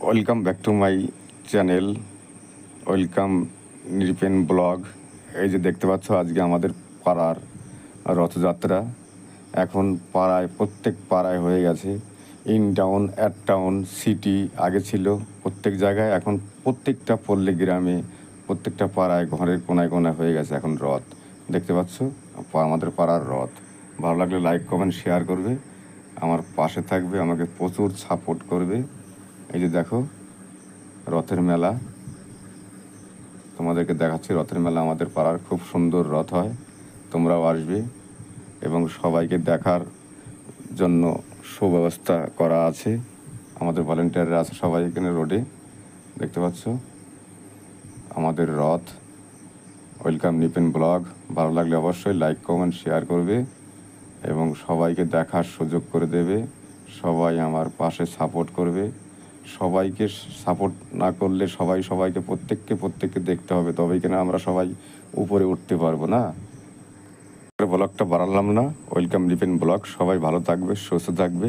Welcome back to my channel. Welcome নিরপেন blog. এই যে দেখতে পাচ্ছ, আজকে আমাদের পাড়ার রথযাত্রা। এখন পাড়ায়, প্রত্যেক পাড়ায় হয়ে গেছে। In town, at town, city আগে ছিল প্রত্যেক জায়গায়, এখন প্রত্যেকটা পল্লী গ্রামে, প্রত্যেকটা পাড়ায়, ঘরের কোনায় কোনায় হয়ে গেছে এখন রথ। দেখতে পাচ্ছ আমাদের পাড়ার রথ। ভালো লাগলে লাইক কমেন্ট শেয়ার করবে, আমার পাশে থাকবে, আমাকে প্রচুর সাপোর্ট করবে। এই যে দেখো রথের মেলা, তোমাদেরকে দেখাচ্ছি রথের মেলা। আমাদের পাড়ার খুব সুন্দর রথ হয়, তোমরাও আসবে এবং সবাইকে দেখার জন্য সুব্যবস্থা করা আছে। আমাদের ভলেন্টিয়াররা আছে সবাই এখানে রোডে, দেখতে পাচ্ছ আমাদের রথ। Welcome Nipen blog. ভালো লাগলে অবশ্যই লাইক কমেন্ট শেয়ার করবে এবং সবাইকে দেখার সুযোগ করে দেবে। সবাই আমার পাশে সাপোর্ট করবে। সবাইকে সাপোর্ট না করলে সবাইকে প্রত্যেককে দেখতে হবে, তবেই কিনা আমরা সবাই উপরে উঠতে পারবো না। ব্লগটা বাড়ালাম না। Welcome Nipen blog. সবাই ভালো থাকবে, সুস্থ থাকবে।